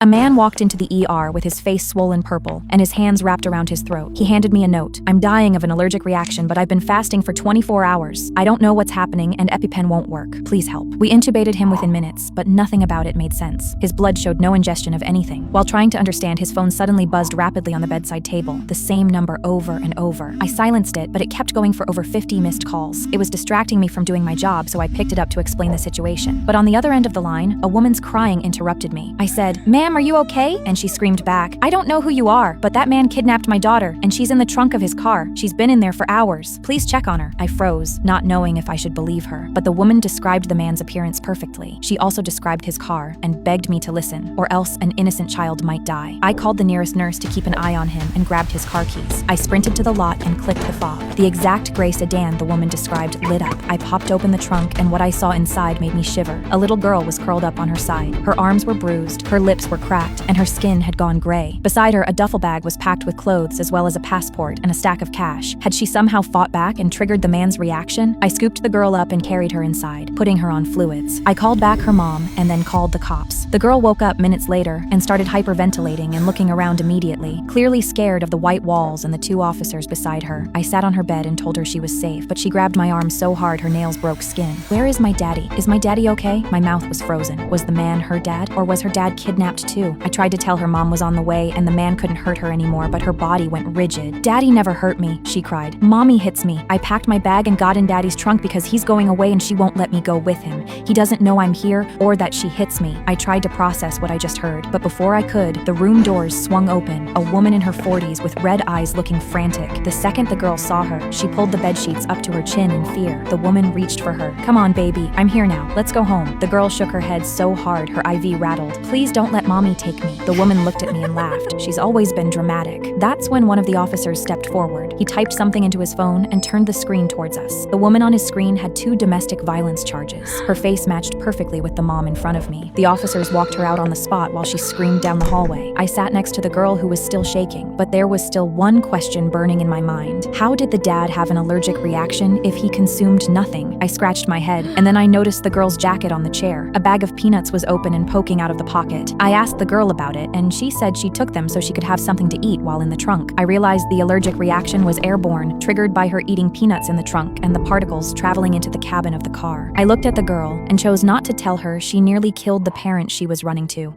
A man walked into the ER with his face swollen purple and his hands wrapped around his throat. He handed me a note. I'm dying of an allergic reaction, but I've been fasting for 24 hours. I don't know what's happening and EpiPen won't work. Please help. We intubated him within minutes, but nothing about it made sense. His blood showed no ingestion of anything. While trying to understand, his phone suddenly buzzed rapidly on the bedside table, the same number over and over. I silenced it, but it kept going for over 50 missed calls. It was distracting me from doing my job, so I picked it up to explain the situation. But on the other end of the line, a woman's crying interrupted me. I said, "Ma'am, are you okay?" And she screamed back, "I don't know who you are, but that man kidnapped my daughter, and she's in the trunk of his car. She's been in there for hours. Please check on her." I froze, not knowing if I should believe her. But the woman described the man's appearance perfectly. She also described his car and begged me to listen, or else an innocent child might die. I called the nearest nurse to keep an eye on him and grabbed his car keys. I sprinted to the lot and clicked the fob. The exact gray sedan the woman described lit up. I popped open the trunk, and what I saw inside made me shiver. A little girl was curled up on her side. Her arms were bruised, her lips were cracked, and her skin had gone gray. Beside her, a duffel bag was packed with clothes as well as a passport and a stack of cash. Had she somehow fought back and triggered the man's reaction? I scooped the girl up and carried her inside, putting her on fluids. I called back her mom and then called the cops. The girl woke up minutes later and started hyperventilating and looking around immediately, clearly scared of the white walls and the two officers beside her. I sat on her bed and told her she was safe, but she grabbed my arm so hard her nails broke skin. "Where is my daddy? Is my daddy okay?" My mouth was frozen. Was the man her dad, or was her dad kidnapped too? I tried to tell her mom was on the way and the man couldn't hurt her anymore, but her body went rigid. "Daddy never hurt me," she cried. "Mommy hits me. I packed my bag and got in daddy's trunk because he's going away and she won't let me go with him. He doesn't know I'm here or that she hits me." I tried to process what I just heard, but before I could, the room doors swung open, a woman in her 40s with red eyes looking frantic. The second the girl saw her, she pulled the bedsheets up to her chin in fear. The woman reached for her. "Come on, baby. I'm here now. Let's go home." The girl shook her head so hard her IV rattled. "Please don't let mommy take me." The woman looked at me and laughed. She's always been dramatic. That's when one of the officers stepped forward. He typed something into his phone and turned the screen towards us. The woman on his screen had 2 domestic violence charges. Her face matched perfectly with the mom in front of me. The officers walked her out on the spot while she screamed down the hallway. I sat next to the girl who was still shaking, but there was still one question burning in my mind. How did the dad have an allergic reaction if he consumed nothing? I scratched my head, and then I noticed the girl's jacket on the chair. A bag of peanuts was open and poking out of the pocket. I asked the girl about it, and she said she took them so she could have something to eat while in the trunk. I realized the allergic reaction was airborne, triggered by her eating peanuts in the trunk and the particles traveling into the cabin of the car. I looked at the girl and chose not to tell her she nearly killed the parent she was running to.